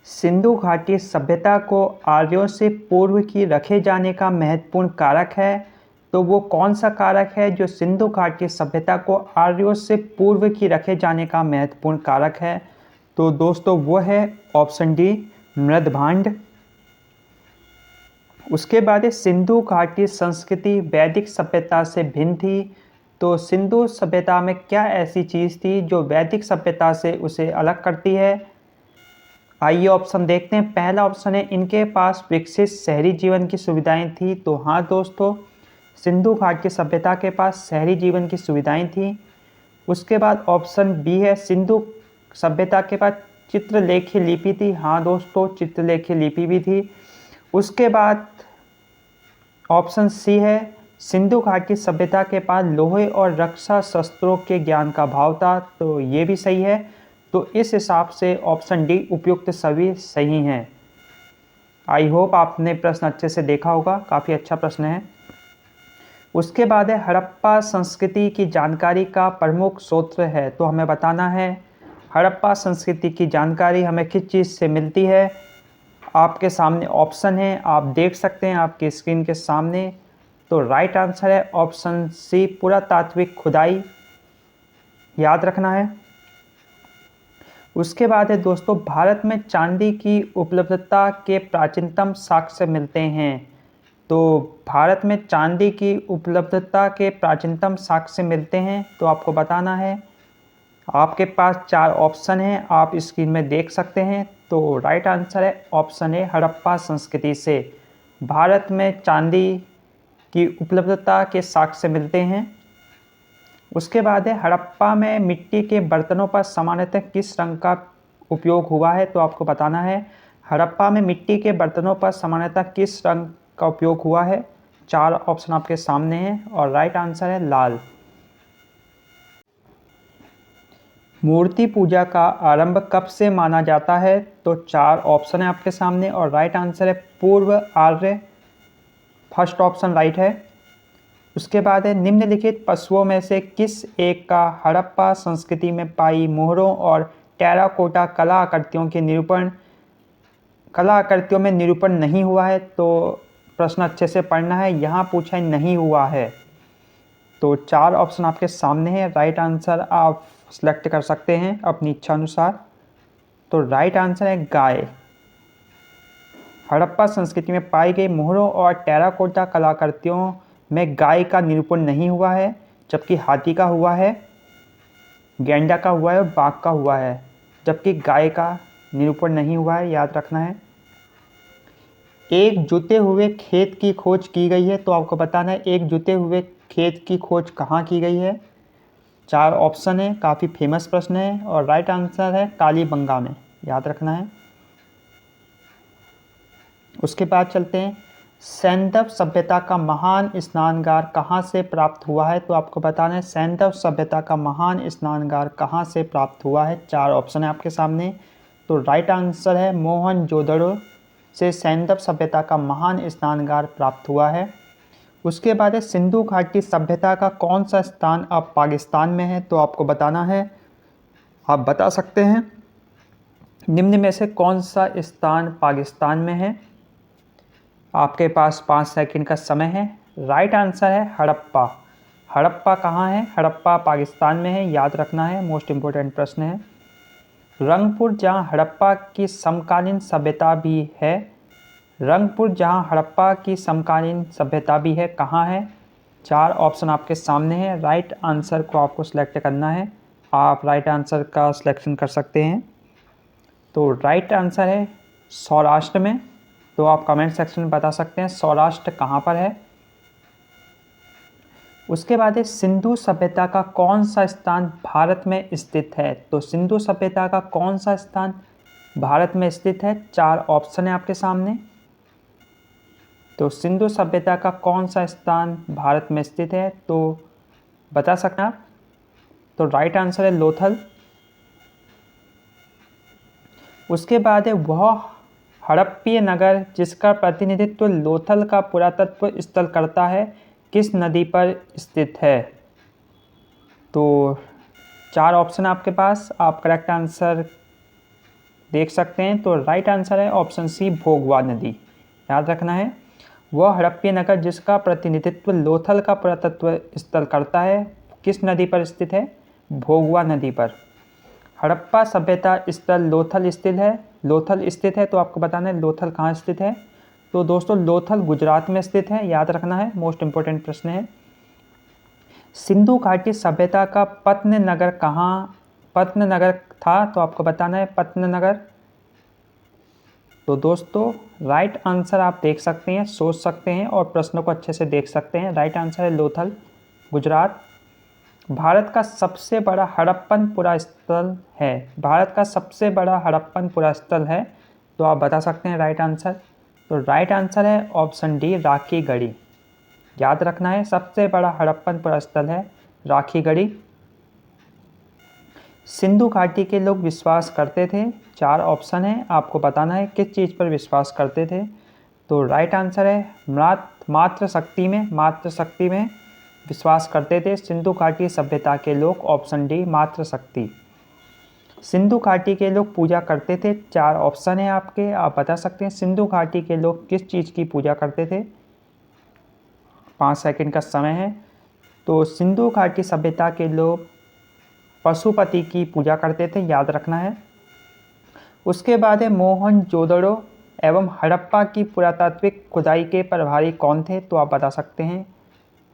सिंधु घाटी सभ्यता को आर्यों से पूर्व की रखे जाने का महत्वपूर्ण कारक है। तो वो कौन सा कारक है जो सिंधु घाटी सभ्यता को आर्यों से पूर्व की रखे जाने का महत्वपूर्ण कारक है? तो दोस्तों वो है ऑप्शन डी, मृदभांड। उसके बाद है सिंधु घाटी संस्कृति वैदिक सभ्यता से भिन्न थी। तो सिंधु सभ्यता में क्या ऐसी चीज़ थी जो वैदिक सभ्यता से उसे अलग करती है? आइए ऑप्शन देखते हैं। पहला ऑप्शन है इनके पास विकसित शहरी जीवन की सुविधाएं थी। तो हाँ दोस्तों, सिंधु घाटी सभ्यता के पास शहरी जीवन की सुविधाएं थी। उसके बाद ऑप्शन बी है सिंधु सभ्यता के पास चित्रलेखी लिपि थी। हाँ दोस्तों, चित्रलेखी लिपि भी थी। उसके बाद ऑप्शन सी है सिंधु घाटी सभ्यता के पास लोहे और रक्षा शस्त्रों के ज्ञान का भाव था। तो ये भी सही है। तो इस हिसाब से ऑप्शन डी उपयुक्त सभी सही हैं। आई होप आपने प्रश्न अच्छे से देखा होगा, काफ़ी अच्छा प्रश्न है। उसके बाद है हड़प्पा संस्कृति की जानकारी का प्रमुख स्रोत है। तो हमें बताना है हड़प्पा संस्कृति की जानकारी हमें किस चीज़ से मिलती है। आपके सामने ऑप्शन है, आप देख सकते हैं आपकी स्क्रीन के सामने। तो राइट आंसर है ऑप्शन सी, पुरातात्विक खुदाई। याद रखना है। उसके बाद है दोस्तों भारत में चांदी की उपलब्धता के प्राचीनतम साक्ष्य मिलते हैं। तो भारत में चांदी की उपलब्धता के प्राचीनतम साक्ष्य मिलते हैं। तो आपको बताना है, आपके पास 4 ऑप्शन हैं, आप स्क्रीन में देख सकते हैं। तो राइट आंसर है ऑप्शन ए, हड़प्पा संस्कृति से भारत में चांदी की उपलब्धता के साक्ष्य मिलते हैं। उसके बाद है हड़प्पा में मिट्टी के बर्तनों पर सामान्यतः किस रंग का उपयोग हुआ है? तो आपको बताना है हड़प्पा में मिट्टी के बर्तनों पर सामान्यतः किस रंग का उपयोग हुआ है। 4 ऑप्शन आपके सामने हैं और राइट आंसर है लाल। मूर्ति पूजा का आरंभ कब से माना जाता है? तो 4 ऑप्शन है आपके सामने और राइट आंसर है पूर्व आर्य। फर्स्ट ऑप्शन राइट है। उसके बाद है निम्नलिखित पशुओं में से किस एक का हड़प्पा संस्कृति में पाई मोहरों और टेराकोटा कला आकृतियों में निरूपण नहीं हुआ है? तो प्रश्न अच्छे से पढ़ना है, यहाँ पूछा नहीं हुआ है। तो 4 ऑप्शन आपके सामने हैं, राइट आंसर आप सिलेक्ट कर सकते हैं अपनी इच्छा अनुसार। तो राइट आंसर है गाय। हड़प्पा संस्कृति में पाई गई मोहरों और टेराकोटा कलाकृतियों में गाय का निरूपण नहीं हुआ है, जबकि हाथी का हुआ है, गैंडा का हुआ है और बाघ का हुआ है, जबकि गाय का निरूपण नहीं हुआ है। याद रखना है। एक जुते हुए खेत की खोज की गई है। तो आपको बताना है एक जुते हुए खेत की खोज कहाँ की गई है। 4 ऑप्शन है, काफ़ी फेमस प्रश्न है और राइट आंसर है कालीबंगा में। याद रखना है। उसके बाद चलते हैं सैंधव सभ्यता का महान स्नानगार कहाँ से प्राप्त हुआ है? तो आपको बताना है सैंधव सभ्यता का महान स्नानगार कहाँ से प्राप्त हुआ है। 4 ऑप्शन है आपके सामने। तो राइट आंसर है मोहनजोदड़ो से सैंधव सभ्यता का महान स्नानगार प्राप्त हुआ है। उसके बाद है सिंधु घाटी सभ्यता का कौन सा स्थान अब पाकिस्तान में है? तो आपको बताना है, आप बता सकते हैं निम्न में से कौन सा स्थान पाकिस्तान में है। आपके पास 5 सेकंड का समय है। राइट आंसर है हड़प्पा। हड़प्पा कहाँ है? हड़प्पा पाकिस्तान में है। याद रखना है, मोस्ट इम्पोर्टेंट प्रश्न है। रंगपुर जहाँ हड़प्पा की समकालीन सभ्यता भी है, रंगपुर जहाँ हड़प्पा की समकालीन सभ्यता भी है कहाँ है? 4 ऑप्शन आपके सामने हैं, राइट आंसर को आपको सिलेक्ट करना है। आप राइट आंसर का सिलेक्शन कर सकते हैं। तो राइट आंसर है सौराष्ट्र में। तो आप कमेंट सेक्शन में बता सकते हैं सौराष्ट्र कहाँ पर है। उसके बाद है सिंधु सभ्यता का कौन सा स्थान भारत में स्थित है? तो सिंधु सभ्यता का कौन सा स्थान भारत में स्थित है? 4 ऑप्शन है आपके सामने। तो सिंधु सभ्यता का कौन सा स्थान भारत में स्थित है? तो बता सकते हैं आप। तो राइट आंसर है लोथल। उसके बाद है वह हड़प्पीय नगर जिसका प्रतिनिधित्व लोथल का पुरातत्व स्थल करता है किस नदी पर स्थित है? तो 4 ऑप्शन आपके पास, आप करेक्ट आंसर देख सकते हैं। तो राइट आंसर है ऑप्शन सी, भोगवा नदी। याद रखना है। वह हड़प्पा नगर जिसका प्रतिनिधित्व लोथल का पुरातत्व स्थल करता है, किस नदी पर स्थित है? भोगवा नदी पर। हड़प्पा सभ्यता स्थल लोथल स्थित है। तो आपको बताना है लोथल कहाँ स्थित है। तो दोस्तों लोथल गुजरात में स्थित है, याद रखना है, मोस्ट इंपॉर्टेंट प्रश्न है। सिंधु घाटी सभ्यता का पत्न नगर था? तो आपको बताना है पत्न नगर। तो दोस्तों राइट आंसर आप देख सकते हैं, सोच सकते हैं और प्रश्नों को अच्छे से देख सकते हैं। राइट आंसर है लोथल, गुजरात। भारत का सबसे बड़ा हड़प्पन पुरास्थल है। भारत का सबसे बड़ा हड़प्पन पुरास्थल है, तो आप बता सकते हैं राइट आंसर। तो राइट आंसर है ऑप्शन डी, राखी गढ़ी। याद रखना है, सबसे बड़ा हड़प्पन पुरास्थल है राखी गढ़ी। सिंधु घाटी के लोग विश्वास करते थे, 4 ऑप्शन है, आपको बताना है किस चीज़ पर विश्वास करते थे। तो राइट आंसर है मातृ शक्ति में विश्वास करते थे सिंधु घाटी सभ्यता के लोग, ऑप्शन डी, मातृ शक्ति। सिंधु घाटी के लोग पूजा करते थे, 4 ऑप्शन है आपके, आप बता सकते हैं सिंधु घाटी के लोग किस चीज़ की पूजा करते थे। 5 सेकंड का समय है। तो सिंधु घाटी सभ्यता के लोग पशुपति की पूजा करते थे, याद रखना है। उसके बाद है मोहनजोदड़ो एवं हड़प्पा की पुरातात्विक खुदाई के प्रभारी कौन थे? तो आप बता सकते हैं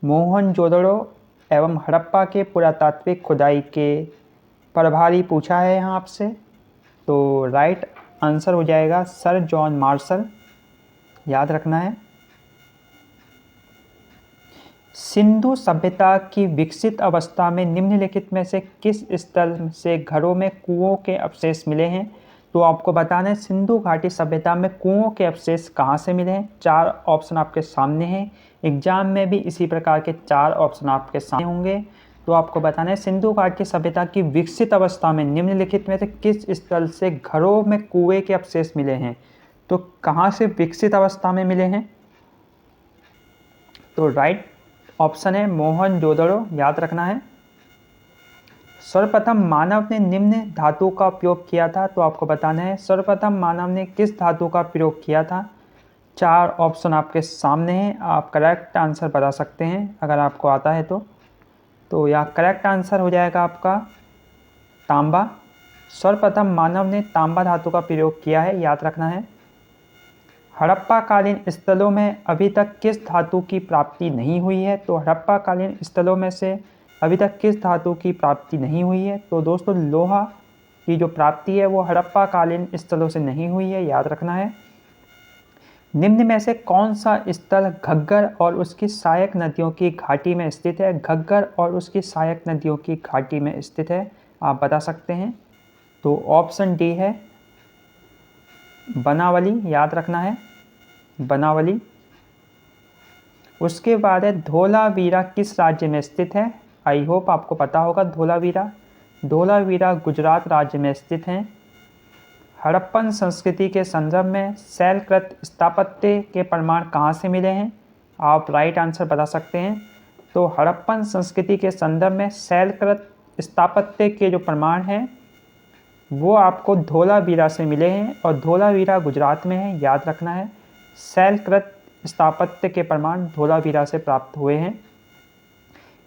मोहनजोदड़ो एवं हड़प्पा के पुरातात्विक खुदाई के प्रभारी पूछा है यहाँ आपसे। तो राइट आंसर हो जाएगा सर जॉन मार्शल, याद रखना है। सिंधु सभ्यता की विकसित अवस्था में निम्नलिखित में से किस स्थल से घरों में कुओं के अवशेष मिले हैं? तो आपको बताना है सिंधु घाटी सभ्यता में कुओं के अवशेष कहाँ से मिले हैं। 4 ऑप्शन आपके सामने हैं, एग्जाम में भी इसी प्रकार के 4 ऑप्शन आपके सामने होंगे। तो आपको बताना है सिंधु घाटी सभ्यता की विकसित अवस्था में निम्नलिखित में से किस स्थल से घरों में कुएं के अवशेष मिले हैं। तो कहाँ से विकसित अवस्था में मिले हैं? तो राइट ऑप्शन है मोहनजोदड़ो, याद रखना है। सर्वप्रथम मानव ने निम्न धातु का उपयोग किया था? तो आपको बताना है सर्वप्रथम मानव ने किस धातु का प्रयोग किया था। 4 ऑप्शन आपके सामने हैं, आप करेक्ट आंसर बता सकते हैं अगर आपको आता है तो यहाँ करेक्ट आंसर हो जाएगा आपका तांबा। सर्वप्रथम मानव ने तांबा धातु का प्रयोग किया है, याद रखना है। हड़प्पा कालीन स्थलों में अभी तक किस धातु की प्राप्ति नहीं हुई है? तो हड़प्पा कालीन स्थलों में से अभी तक किस धातु की प्राप्ति नहीं हुई है? तो दोस्तों लोहा की जो प्राप्ति है वो हड़प्पा कालीन स्थलों से नहीं हुई है, याद रखना है। निम्न में से कौन सा स्थल घग्गर और उसकी सहायक नदियों की घाटी में स्थित है? घग्गर और उसकी सहायक नदियों की घाटी में स्थित है, आप बता सकते हैं। तो ऑप्शन डी है बनावली, याद रखना है बनावली। उसके बाद है धोलावीरा किस राज्य में स्थित है? आई होप आपको पता होगा धोलावीरा गुजरात राज्य में स्थित है। हड़प्पन संस्कृति के संदर्भ में शैलकृत स्थापत्य के प्रमाण कहाँ से मिले हैं? आप राइट आंसर बता सकते हैं। तो हड़प्पन संस्कृति के संदर्भ में शैलकृत स्थापत्य के जो प्रमाण हैं वो आपको धोलावीरा से मिले हैं और धोलावीरा गुजरात में है, याद रखना है। शैलकृत स्थापत्य के प्रमाण धोलावीरा से प्राप्त हुए हैं।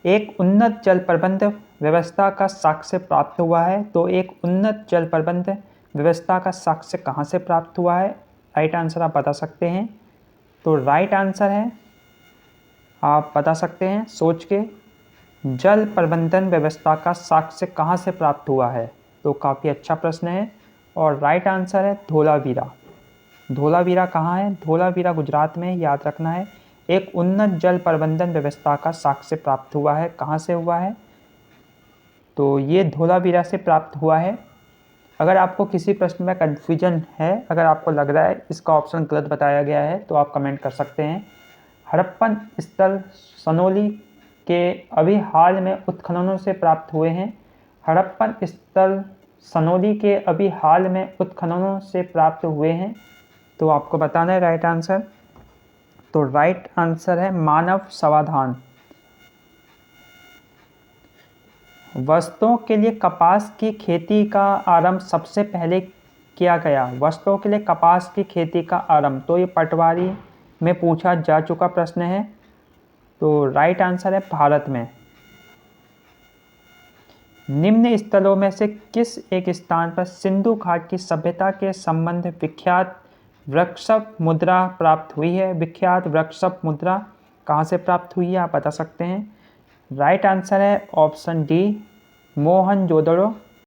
एक उन्नत जल प्रबंध व्यवस्था का साक्ष्य प्राप्त हुआ है? तो एक उन्नत जल प्रबंध व्यवस्था का साक्ष्य कहाँ से प्राप्त हुआ है? राइट आंसर आप बता सकते हैं। तो राइट आंसर है, आप बता सकते हैं सोच के, जल प्रबंधन व्यवस्था का साक्ष्य कहाँ से प्राप्त हुआ है? तो काफ़ी अच्छा प्रश्न है और राइट आंसर है धोलावीरा। धोलावीरा कहाँ है? धोलावीरा गुजरात में, याद रखना है। एक उन्नत जल प्रबंधन व्यवस्था का साक्ष्य प्राप्त हुआ है, कहाँ से हुआ है? तो ये धोलावीरा से प्राप्त हुआ है। अगर आपको किसी प्रश्न में कन्फ्यूजन है, अगर आपको लग रहा है इसका ऑप्शन गलत बताया गया है तो आप कमेंट कर सकते हैं। हड़प्पन स्थल सनोली के अभी हाल में उत्खननों से प्राप्त हुए हैं। हड़प्पन स्थल सनोली के अभी हाल में उत्खननों से प्राप्त हुए हैं, तो आपको बताना है राइट आंसर। तो राइट आंसर है मानव समाधान। वस्तुओं के लिए कपास की खेती का आरंभ सबसे पहले किया गया? वस्त्रों के लिए कपास की खेती का आरंभ। तो ये पटवारी में पूछा जा चुका प्रश्न है। तो राइट आंसर है भारत में। निम्न स्थलों में से किस एक स्थान पर सिंधु घाट की सभ्यता के संबंध विख्यात वृक्षप मुद्रा प्राप्त हुई है? विख्यात वृक्षप मुद्रा कहाँ से प्राप्त हुई है, आप बता सकते हैं। राइट आंसर है ऑप्शन डी, मोहनजोदड़ो